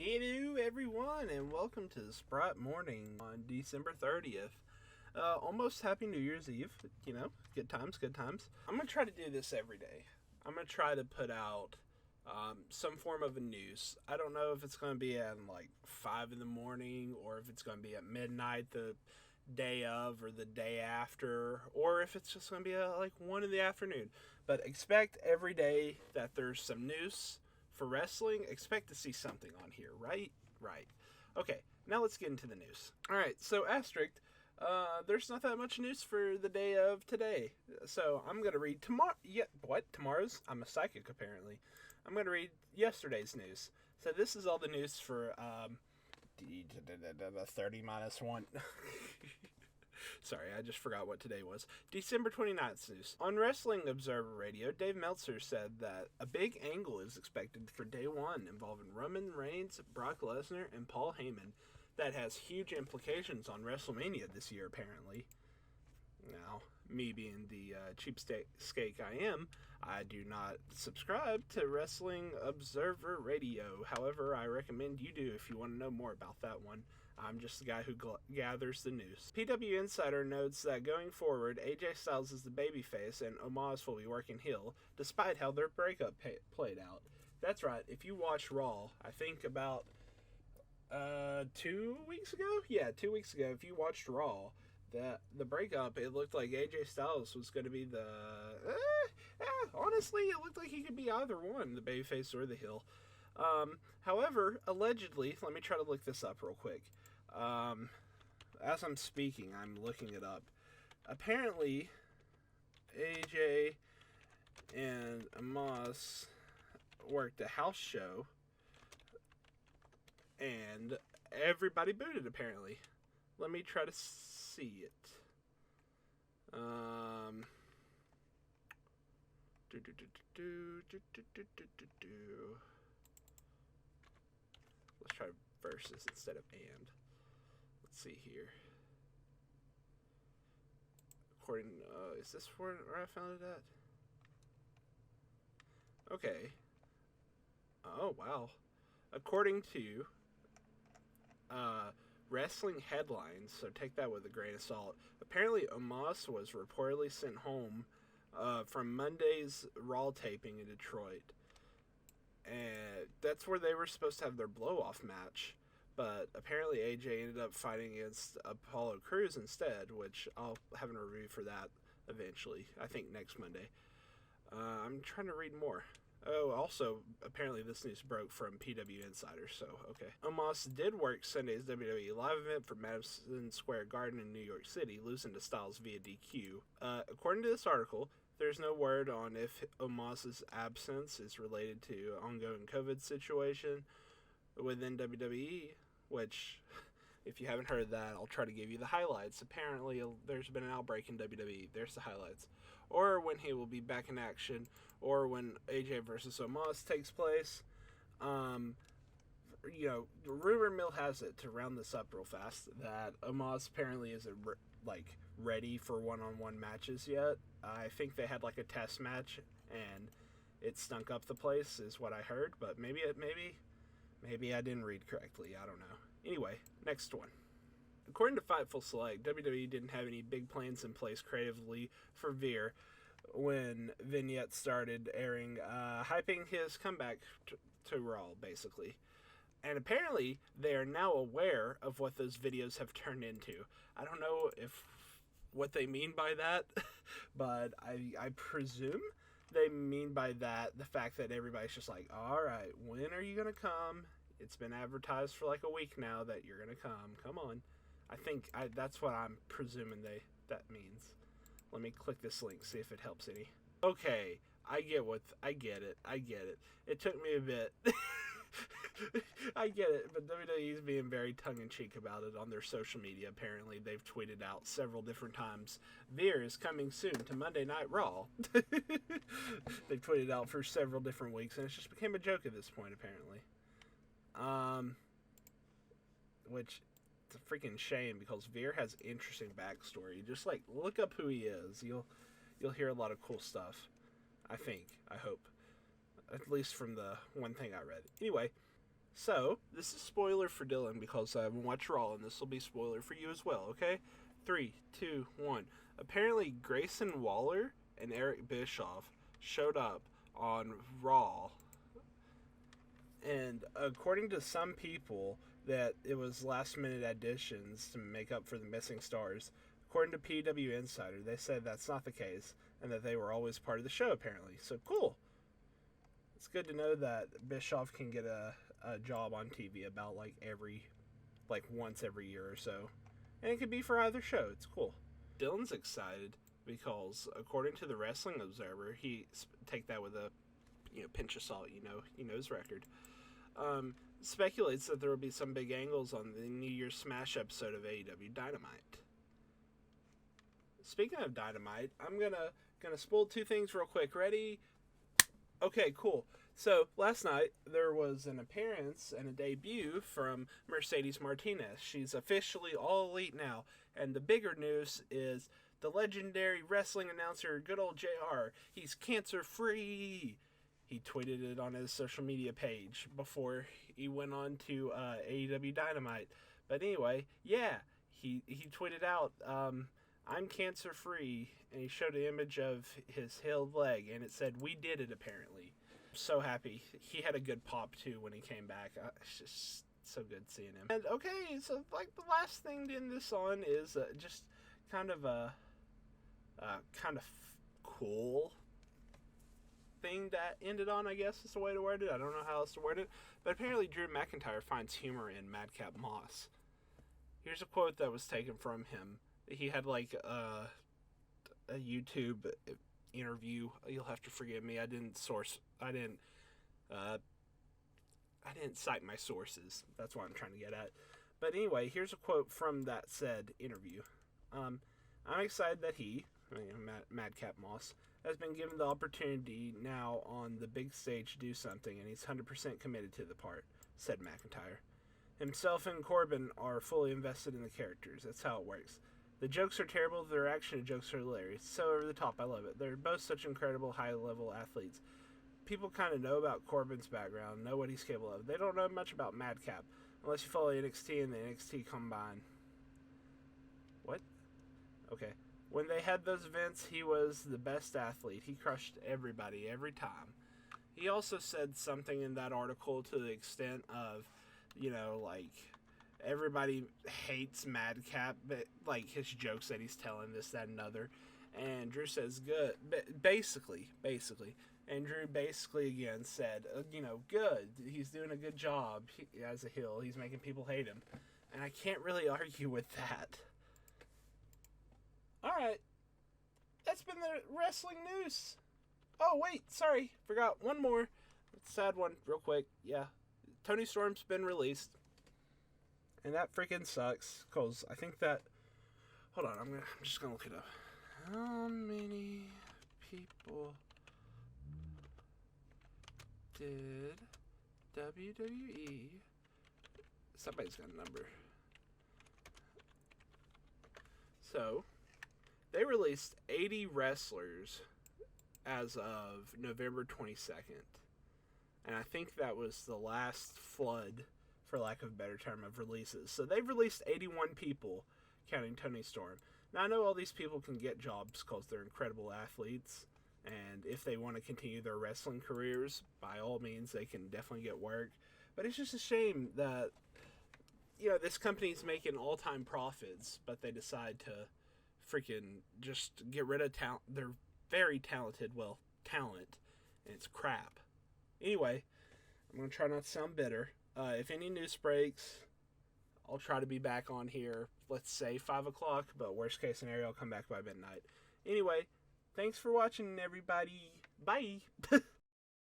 Hello, everyone, and welcome to the Sprite Morning on December 30th. Almost Happy New Year's Eve. You know, good times, good times. I'm going to try to do this every day. I'm going to try to put out some form of a news. I don't know if it's going to be at like 5 in the morning or if it's going to be at midnight the day of or the day after, or if it's just going to be at like 1 in the afternoon. But expect every day that there's some news for wrestling. Expect to see something on here, right? Right. Okay, now let's get into the news. Alright, so asterisk, there's not that much news for the day of today. So I'm going to read tomorrow's? I'm a psychic, apparently. I'm going to read yesterday's news. So this is all the news for 30 minus 1. Sorry, I just forgot what today was. December 29th news. On Wrestling Observer Radio, Dave Meltzer said that a big angle is expected for day one involving Roman Reigns, Brock Lesnar, and Paul Heyman that has huge implications on WrestleMania this year, apparently. Now, me being the cheapskate I am, I do not subscribe to Wrestling Observer Radio. However, I recommend you do if you want to know more about that one. I'm just the guy who gathers the news. PW Insider notes that going forward, AJ Styles is the babyface and Omos will be working heel, despite how their breakup played out. That's right, if you watch Raw, I think about 2 weeks ago? Yeah, 2 weeks ago, if you watched Raw, the breakup, it looked like AJ Styles was going to be the... honestly, it looked like he could be either one, the babyface or the heel. However, allegedly, let me try to look this up real quick. As I'm speaking, I'm looking it up. Apparently, AJ and Amos worked a house show, and everybody booted, apparently. Let me try to see it. Let's try versus instead of and. Let's see here. According, is this where I found it at? Okay. Oh, wow. According to Wrestling Headlines, so take that with a grain of salt. Apparently, Omos was reportedly sent home from Monday's Raw taping in Detroit. And that's where they were supposed to have their blow-off match. But apparently AJ ended up fighting against Apollo Crews instead, which I'll have a review for that eventually. I think next Monday. I'm trying to read more. Oh, also, apparently this news broke from PW Insider, so okay. Omos did work Sunday's WWE live event for Madison Square Garden in New York City, losing to Styles via DQ. According to this article, there's no word on if Omos's absence is related to ongoing COVID situation within WWE, which, if you haven't heard that, I'll try to give you the highlights. Apparently, there's been an outbreak in WWE. There's the highlights. Or when he will be back in action, or when AJ versus Omos takes place. The rumor mill has it, to round this up real fast, that Omos apparently isn't ready for one-on-one matches yet. I think they had like a test match, and it stunk up the place, is what I heard. But maybe I didn't read correctly. I don't know. Anyway, next one. According to Fightful Select, WWE didn't have any big plans in place creatively for Veer when vignettes started airing, hyping his comeback to Raw, basically. And apparently, they are now aware of what those videos have turned into. I don't know what they mean by that, but I presume they mean by that the fact that everybody's just like, all right, when are you going to come? It's been advertised for like a week now that you're going to come. Come on. I think that's what I'm presuming that means. Let me click this link, see if it helps any. Okay, I get it. It took me a bit. I get it, but WWE's being very tongue-in-cheek about it on their social media. Apparently, they've tweeted out several different times, Veer is coming soon to Monday Night Raw. They've tweeted out for several different weeks, and it just became a joke at this point, apparently. Which, it's a freaking shame, because Veer has interesting backstory. Just, look up who he is. You'll hear a lot of cool stuff. I hope. At least from the one thing I read. Anyway, So, this is spoiler for Dylan because I haven't watched Raw, and this will be spoiler for you as well, okay? 3, 2, 1. Apparently, Grayson Waller and Eric Bischoff showed up on Raw, and according to some people, that it was last-minute additions to make up for the missing stars. According to PW Insider, they said that's not the case, and that they were always part of the show, apparently. So, cool. It's good to know that Bischoff can get a job on TV about once every year or so. And it could be for either show. It's cool. Dylan's excited because, according to the Wrestling Observer, take that with a pinch of salt, he knows record. Speculates that there will be some big angles on the New Year's Smash episode of AEW Dynamite. Speaking of Dynamite, I'm gonna spoil two things real quick. Ready? Okay, cool. So, last night, there was an appearance and a debut from Mercedes Martinez. She's officially all elite now. And the bigger news is the legendary wrestling announcer, good old JR. He's cancer-free. He tweeted it on his social media page before he went on to AEW Dynamite. But anyway, yeah, he tweeted out, I'm cancer-free, and he showed an image of his healed leg, and it said, we did it, apparently. So happy. He had a good pop, too, when he came back. It's just so good seeing him. And, okay, so, the last thing to end this on is just kind of a cool thing that ended on, I guess is the way to word it. I don't know how else to word it. But apparently Drew McIntyre finds humor in Madcap Moss. Here's a quote that was taken from him. He had a YouTube interview. You'll have to forgive me. I didn't cite my sources. That's what I'm trying to get at. But anyway, here's a quote from that said interview. I'm excited that Madcap Moss, has been given the opportunity now on the big stage to do something, and he's 100% committed to the part, said McIntyre. Himself and Corbin are fully invested in the characters. That's how it works. The jokes are terrible, their action jokes are hilarious. So over the top, I love it. They're both such incredible high-level athletes. People kind of know about Corbin's background, know what he's capable of. They don't know much about Madcap, unless you follow NXT and the NXT Combine. What? Okay. When they had those events, he was the best athlete. He crushed everybody every time. He also said something in that article to the extent of, everybody hates Madcap, but, his jokes that he's telling, this, that, and other. And Drew says, good. Basically. And Drew basically again said, good. He's doing a good job as a heel. He's making people hate him. And I can't really argue with that. Alright. That's been the wrestling news. Oh, wait. Sorry. Forgot one more. Sad one. Real quick. Yeah. Toni Storm's been released. And that freaking sucks. Because I think that... Hold on. I'm just going to look it up. How many people did WWE... Somebody's got a number. So... They released 80 wrestlers as of November 22nd. And I think that was the last flood, for lack of a better term, of releases. So they've released 81 people, counting Toni Storm. Now, I know all these people can get jobs because they're incredible athletes. And if they want to continue their wrestling careers, by all means, they can definitely get work. But it's just a shame that, this company's making all-time profits, but they decide to freaking just get rid of talent. They're very talented, talent, and it's crap. Anyway, I'm going to try not to sound bitter. If any news breaks, I'll try to be back on here, let's say 5 o'clock, but worst case scenario, I'll come back by midnight. Anyway, thanks for watching, everybody. Bye!